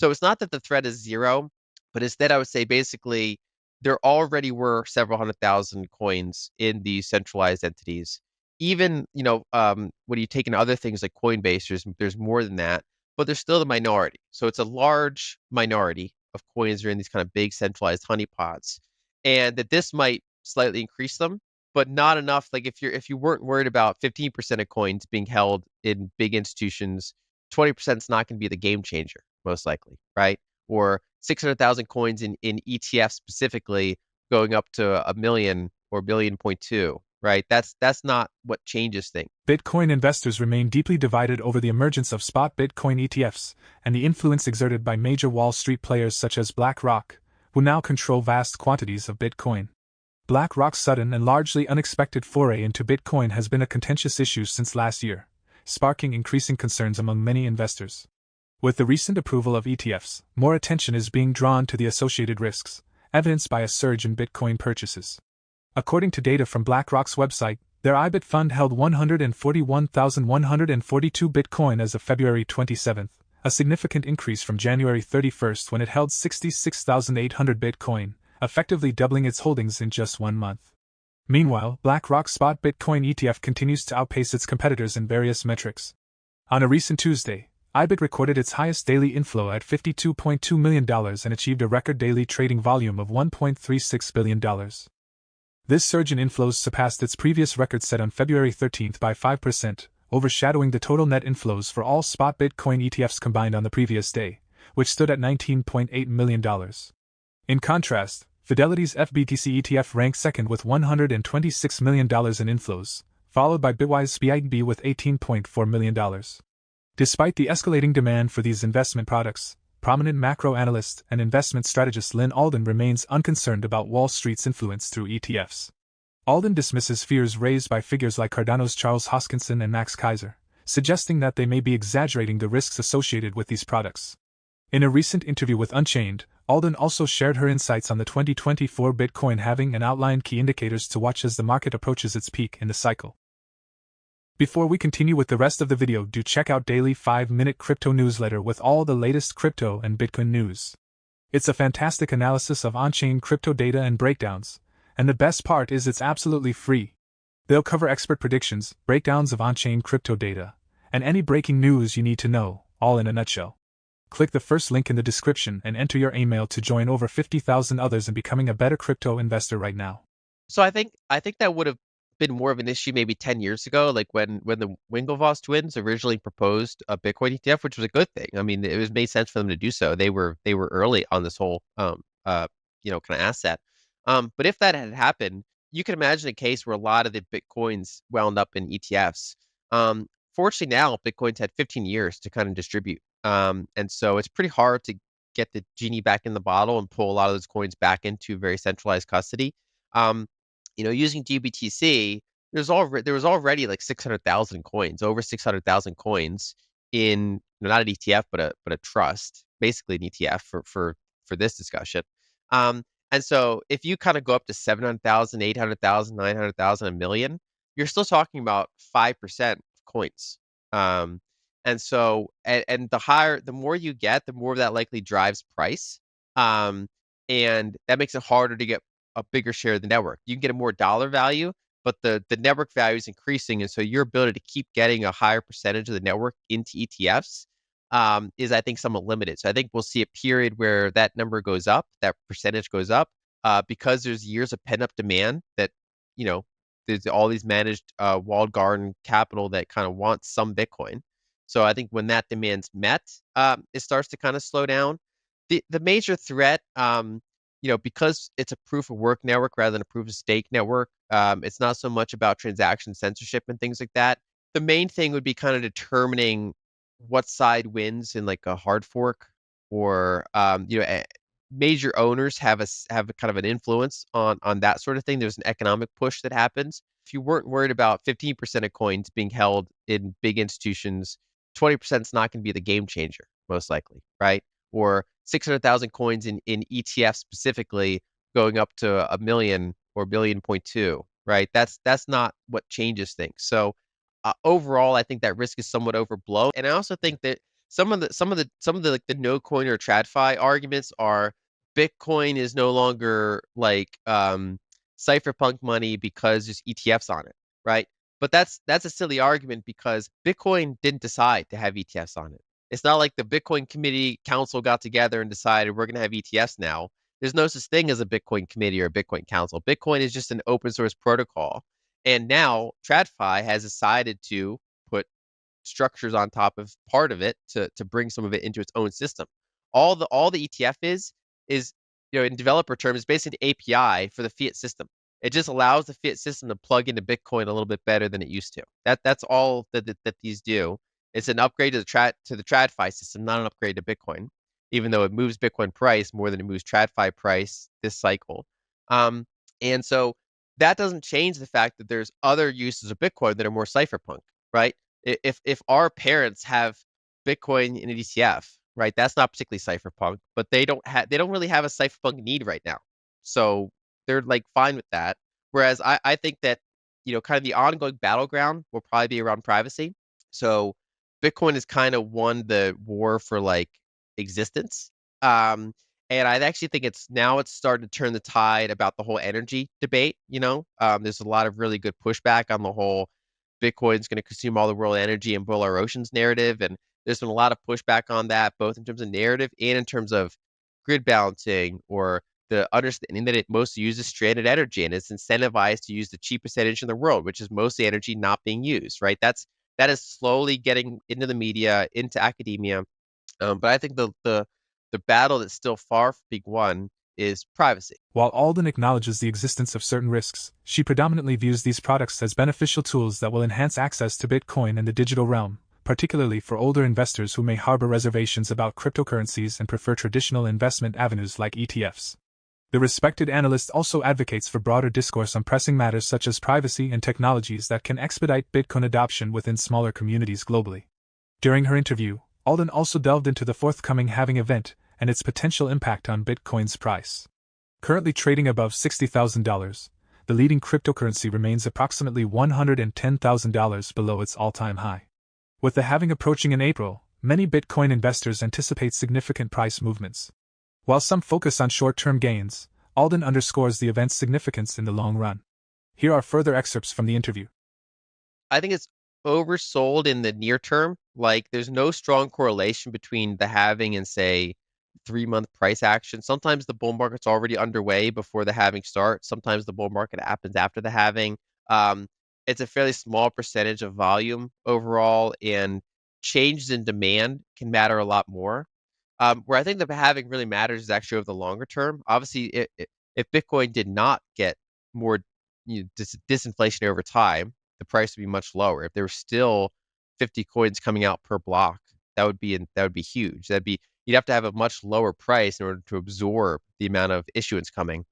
So it's not that the threat is zero, but instead I would say basically there already were several 100,000 coins in these centralized entities. Even, when you take in other things like Coinbase, there's more than that, but there's still the minority. So it's a large minority of coins that are in these kind of big centralized honeypots, and that this might slightly increase them, but not enough. Like if you weren't worried about 15% of coins being held in big institutions, 20% is not going to be the game changer, most likely, right? Or 600,000 coins in ETFs specifically going up to a million or billion point two, right? That's not what changes things. Bitcoin investors remain deeply divided over the emergence of spot Bitcoin ETFs and the influence exerted by major Wall Street players such as BlackRock, who now control vast quantities of Bitcoin. BlackRock's sudden and largely unexpected foray into Bitcoin has been a contentious issue since last year, sparking increasing concerns among many investors. With the recent approval of ETFs, more attention is being drawn to the associated risks, evidenced by a surge in Bitcoin purchases. According to data from BlackRock's website, their IBIT fund held 141,142 Bitcoin as of February 27, a significant increase from January 31 when it held 66,800 Bitcoin, effectively doubling its holdings in just 1 month. Meanwhile, BlackRock's spot Bitcoin ETF continues to outpace its competitors in various metrics. On a recent Tuesday, IBIT recorded its highest daily inflow at $52.2 million and achieved a record daily trading volume of $1.36 billion. This surge in inflows surpassed its previous record set on February 13 by 5%, overshadowing the total net inflows for all spot Bitcoin ETFs combined on the previous day, which stood at $19.8 million. In contrast, Fidelity's FBTC ETF ranked second with $126 million in inflows, followed by Bitwise's BIB with $18.4 million. Despite the escalating demand for these investment products, prominent macro analyst and investment strategist Lyn Alden remains unconcerned about Wall Street's influence through ETFs. Alden dismisses fears raised by figures like Cardano's Charles Hoskinson and Max Kaiser, suggesting that they may be exaggerating the risks associated with these products. In a recent interview with Unchained, Alden also shared her insights on the 2024 Bitcoin halving and outlined key indicators to watch as the market approaches its peak in the cycle. Before we continue with the rest of the video, do check out daily 5-minute crypto newsletter with all the latest crypto and Bitcoin news. It's a fantastic analysis of on-chain crypto data and breakdowns, and the best part is it's absolutely free. They'll cover expert predictions, breakdowns of on-chain crypto data, and any breaking news you need to know, all in a nutshell. Click the first link in the description and enter your email to join over 50,000 others in becoming a better crypto investor right now. So I think that would have been more of an issue maybe 10 years ago, like when the Winklevoss twins originally proposed a Bitcoin ETF, which was a good thing. I mean, it was made sense for them to do so. They were early on this whole kind of asset. But if that had happened, you can imagine a case where a lot of the Bitcoins wound up in ETFs. Fortunately now, Bitcoin's had 15 years to kind of distribute. And so it's pretty hard to get the genie back in the bottle and pull a lot of those coins back into very centralized custody. Using GBTC, there was already like 600,000 coins, over 600,000 coins in not an ETF but a trust, basically an ETF for this discussion. And so if you kind of go up to 700,000, 800,000, 900,000, a million, you're still talking about 5% of coins. And so and the more you get, the more that likely drives price. And that makes it harder to get a bigger share of the network. You can get a more dollar value, but the network value is increasing, and so your ability to keep getting a higher percentage of the network into ETFs is, I think, somewhat limited. So I think we'll see a period where that number goes up, that percentage goes up, because there's years of pent-up demand that, there's all these managed walled garden capital that kind of wants some Bitcoin. So I think when that demand's met, it starts to kind of slow down. The major threat, because it's a proof of work network rather than a proof of stake network, it's not so much about transaction censorship and things like that. The main thing would be kind of determining what side wins in like a hard fork, or major owners have a kind of an influence on that sort of thing. There's an economic push that happens. If you weren't worried about 15% of coins being held in big institutions, 20% is not going to be the game changer, most likely, right? Or 600,000 coins in ETFs specifically going up to a million or billion point two, right? That's not what changes things. So overall, I think that risk is somewhat overblown. And I also think that some of the like the no coin or TradFi arguments are Bitcoin is no longer like cypherpunk money because there's ETFs on it, right? But that's a silly argument because Bitcoin didn't decide to have ETFs on it. It's not like the Bitcoin Committee Council got together and decided we're going to have ETFs now. There's no such thing as a Bitcoin Committee or a Bitcoin Council. Bitcoin is just an open source protocol. And now TradFi has decided to put structures on top of part of it to bring some of it into its own system. All the ETF is in developer terms basically an API for the fiat system. It just allows the fiat system to plug into Bitcoin a little bit better than it used to. That's all that these do. It's an upgrade to the TradFi system, not an upgrade to Bitcoin, even though it moves Bitcoin price more than it moves TradFi price this cycle. And so that doesn't change the fact that there's other uses of Bitcoin that are more cypherpunk, right? If our parents have Bitcoin in an ETF, right, that's not particularly cypherpunk, but they don't really have a cypherpunk need right now. So they're like fine with that. Whereas I think that, kind of the ongoing battleground will probably be around privacy. So Bitcoin has kind of won the war for like existence. And I actually think it's starting to turn the tide about the whole energy debate. There's a lot of really good pushback on the whole Bitcoin's going to consume all the world energy and boil our oceans narrative. And there's been a lot of pushback on that, both in terms of narrative and in terms of grid balancing or the understanding that it mostly uses stranded energy and it's incentivized to use the cheapest energy in the world, which is mostly energy not being used, right? That is slowly getting into the media, into academia. But I think the battle that's still far from being won is privacy. While Alden acknowledges the existence of certain risks, she predominantly views these products as beneficial tools that will enhance access to Bitcoin and the digital realm, particularly for older investors who may harbor reservations about cryptocurrencies and prefer traditional investment avenues like ETFs. The respected analyst also advocates for broader discourse on pressing matters such as privacy and technologies that can expedite Bitcoin adoption within smaller communities globally. During her interview, Alden also delved into the forthcoming halving event and its potential impact on Bitcoin's price. Currently trading above $60,000, the leading cryptocurrency remains approximately $110,000 below its all-time high. With the halving approaching in April, many Bitcoin investors anticipate significant price movements. While some focus on short-term gains, Alden underscores the event's significance in the long run. Here are further excerpts from the interview. I think it's oversold in the near term. Like, there's no strong correlation between the halving and, say, 3-month price action. Sometimes the bull market's already underway before the halving starts. Sometimes the bull market happens after the halving. It's a fairly small percentage of volume overall, and changes in demand can matter a lot more. Where I think the halving really matters is actually over the longer term. Obviously, if Bitcoin did not get more disinflation over time, the price would be much lower. If there were still 50 coins coming out per block, that would be huge. You'd have to have a much lower price in order to absorb the amount of issuance coming.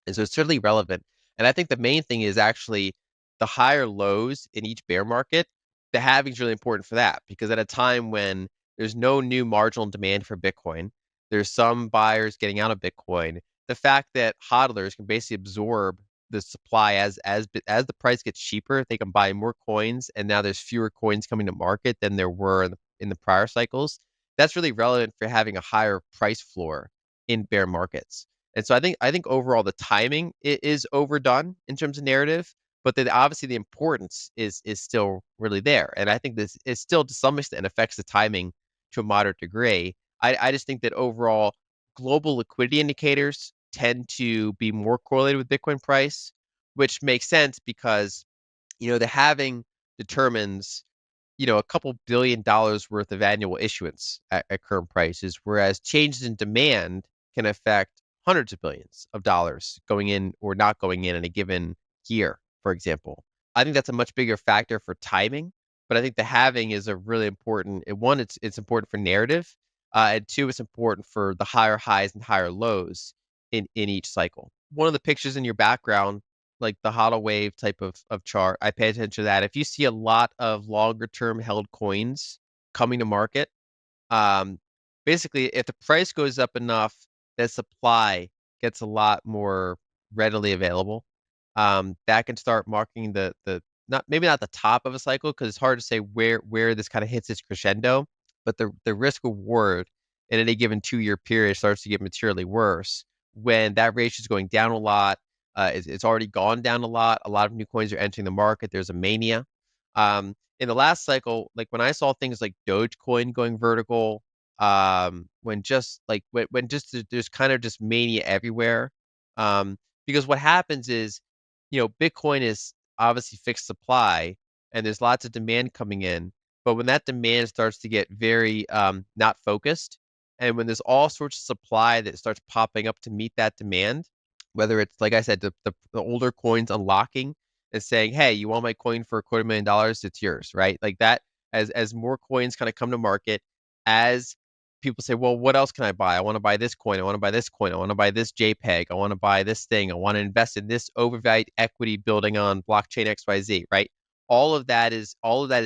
And so it's certainly relevant. And I think the main thing is actually the higher lows in each bear market. The halving is really important for that because at a time when there's no new marginal demand for Bitcoin, there's some buyers getting out of Bitcoin. The fact that hodlers can basically absorb the supply as the price gets cheaper, they can buy more coins, and now there's fewer coins coming to market than there were in the prior cycles. That's really relevant for having a higher price floor in bear markets. And so I think overall the timing is overdone in terms of narrative, but then obviously the importance is still really there. And I think this is still to some extent affects the timing to a moderate degree. I just think that overall global liquidity indicators tend to be more correlated with Bitcoin price, which makes sense because the halving determines a couple $1 billion worth of annual issuance at current prices, whereas changes in demand can affect hundreds of billions of dollars going in or not going in a given year, for example. I think that's a much bigger factor for timing, but I think the halving is a really important. One, it's important for narrative, and two, it's important for the higher highs and higher lows in each cycle. One of the pictures in your background, like the HODL wave type of chart, I pay attention to that. If you see a lot of longer term held coins coming to market, um, basically if the price goes up enough, the supply gets a lot more readily available. That can start marking the not maybe not the top of a cycle because it's hard to say where this kind of hits its crescendo, but the risk reward in any given 2-year period starts to get materially worse when that ratio is going down a lot. It's already gone down a lot. A lot of new coins are entering the market. There's a mania. In the last cycle, like when I saw things like Dogecoin going vertical, when just like when just there's kind of just mania everywhere. Because what happens is, Bitcoin is obviously fixed supply, and there's lots of demand coming in. But when that demand starts to get very not focused, and when there's all sorts of supply that starts popping up to meet that demand, whether it's like I said, the older coins unlocking and saying, "Hey, you want my coin for $250,000? It's yours," right? Like that. As more coins kind of come to market, as people say, "Well, what else can I buy? I want to buy this coin. I want to buy this coin. I want to buy this JPEG. I want to buy this thing. I want to invest in this overvalued equity building on blockchain XYZ," right? All of that is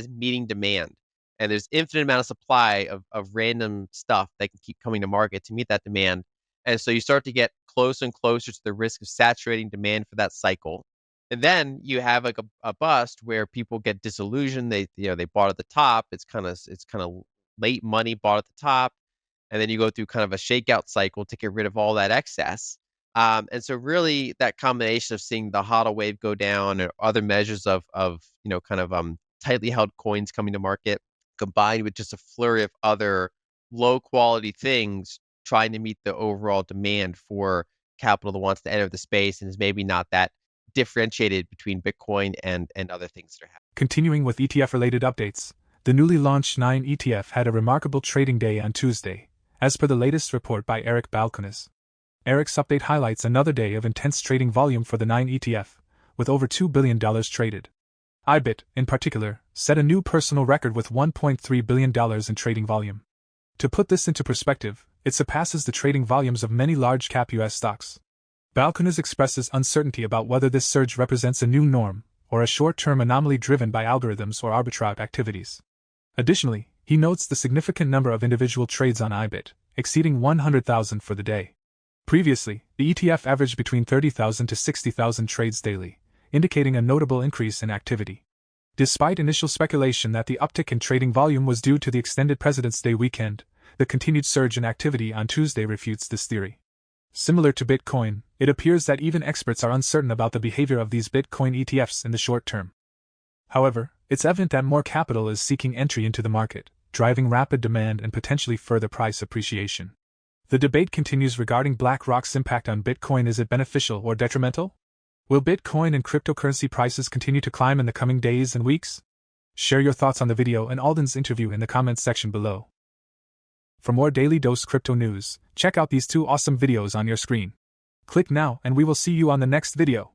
meeting demand. And there's infinite amount of supply of random stuff that can keep coming to market to meet that demand. And so you start to get closer and closer to the risk of saturating demand for that cycle. And then you have like a bust where people get disillusioned. They bought at the top. It's kind of late money bought at the top, and then you go through kind of a shakeout cycle to get rid of all that excess. And so really that combination of seeing the HODL wave go down or other measures of kind of tightly held coins coming to market, combined with just a flurry of other low quality things trying to meet the overall demand for capital that wants to enter the space and is maybe not that differentiated between Bitcoin and other things that are happening. Continuing with ETF-related updates, the newly launched 9 ETF had a remarkable trading day on Tuesday, as per the latest report by Eric Balcones. Eric's update highlights another day of intense trading volume for the 9 ETF, with over $2 billion traded. IBIT, in particular, set a new personal record with $1.3 billion in trading volume. To put this into perspective, it surpasses the trading volumes of many large-cap US stocks. Balcones expresses uncertainty about whether this surge represents a new norm, or a short-term anomaly driven by algorithms or arbitrage activities. Additionally, he notes the significant number of individual trades on IBIT, exceeding 100,000 for the day. Previously, the ETF averaged between 30,000 to 60,000 trades daily, indicating a notable increase in activity. Despite initial speculation that the uptick in trading volume was due to the extended President's Day weekend, the continued surge in activity on Tuesday refutes this theory. Similar to Bitcoin, it appears that even experts are uncertain about the behavior of these Bitcoin ETFs in the short term. However, it's evident that more capital is seeking entry into the market, driving rapid demand and potentially further price appreciation. The debate continues regarding BlackRock's impact on Bitcoin. Is it beneficial or detrimental? Will Bitcoin and cryptocurrency prices continue to climb in the coming days and weeks? Share your thoughts on the video and Alden's interview in the comments section below. For more Daily Dose Crypto news, check out these 2 awesome videos on your screen. Click now and we will see you on the next video.